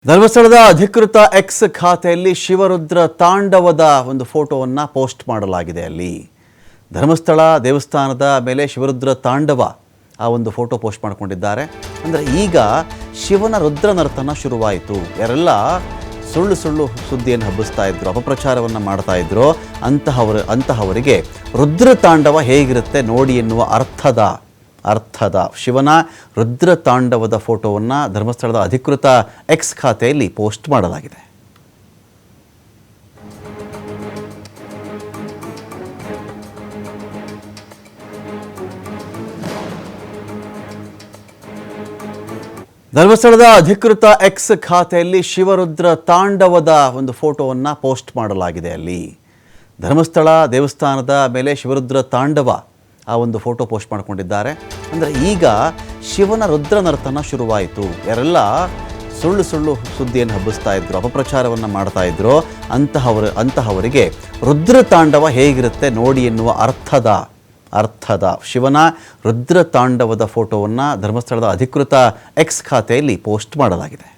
ಧರ್ಮಸ್ಥಳದ ಅಧಿಕೃತ ಎಕ್ಸ್ ಖಾತೆಯಲ್ಲಿ ಶಿವರುದ್ರ ತಾಂಡವದ ಒಂದು ಫೋಟೋವನ್ನು ಪೋಸ್ಟ್ ಮಾಡಲಾಗಿದೆ. ಅಲ್ಲಿ ಧರ್ಮಸ್ಥಳ ದೇವಸ್ಥಾನದ ಮೇಲೆ ಶಿವರುದ್ರ ತಾಂಡವ ಆ ಒಂದು ಫೋಟೋ ಪೋಸ್ಟ್ ಮಾಡಿಕೊಂಡಿದ್ದಾರೆ. ಅಂದರೆ ಈಗ ಶಿವನ ರುದ್ರ ನರ್ತನ ಶುರುವಾಯಿತು. ಯಾರೆಲ್ಲ ಸುಳ್ಳು ಸುದ್ದಿಯನ್ನು ಹಬ್ಬಿಸ್ತಾ ಇದ್ರು, ಅಪಪ್ರಚಾರವನ್ನು ಮಾಡ್ತಾ ಇದ್ರು, ಅಂತಹವರಿಗೆ ರುದ್ರ ತಾಂಡವ ಹೇಗಿರುತ್ತೆ ನೋಡಿ ಎನ್ನುವ ಅರ್ಥದ ಶಿವನ ರುದ್ರ ತಾಂಡವದ ಫೋಟೋವನ್ನು ಧರ್ಮಸ್ಥಳದ ಅಧಿಕೃತ ಎಕ್ಸ್ ಖಾತೆಯಲ್ಲಿ ಪೋಸ್ಟ್ ಮಾಡಲಾಗಿದೆ. ಧರ್ಮಸ್ಥಳದ ಅಧಿಕೃತ ಎಕ್ಸ್ ಖಾತೆಯಲ್ಲಿ ಶಿವರುದ್ರ ತಾಂಡವದ ಒಂದು ಫೋಟೋವನ್ನು ಪೋಸ್ಟ್ ಮಾಡಲಾಗಿದೆ. ಅಲ್ಲಿ ಧರ್ಮಸ್ಥಳ ದೇವಸ್ಥಾನದ ಮೇಲೆ ಶಿವರುದ್ರ ತಾಂಡವ ಆ ಒಂದು ಫೋಟೋ ಪೋಸ್ಟ್ ಮಾಡಿಕೊಂಡಿದ್ದಾರೆ. ಅಂದರೆ ಈಗ ಶಿವನ ರುದ್ರ ನರ್ತನ ಶುರುವಾಯಿತು. ಯಾರೆಲ್ಲ ಸುಳ್ಳು ಸುದ್ದಿಯನ್ನು ಹಬ್ಬಿಸ್ತಾ ಇದ್ರು, ಅಪಪ್ರಚಾರವನ್ನು ಮಾಡ್ತಾ ಇದ್ರು, ಅಂತಹವರಿಗೆ ರುದ್ರ ತಾಂಡವ ಹೇಗಿರುತ್ತೆ ನೋಡಿ ಎನ್ನುವ ಅರ್ಥದ ಶಿವನ ರುದ್ರ ತಾಂಡವದ ಫೋಟೋವನ್ನು ಧರ್ಮಸ್ಥಳದ ಅಧಿಕೃತ ಎಕ್ಸ್ ಖಾತೆಯಲ್ಲಿ ಪೋಸ್ಟ್ ಮಾಡಲಾಗಿದೆ.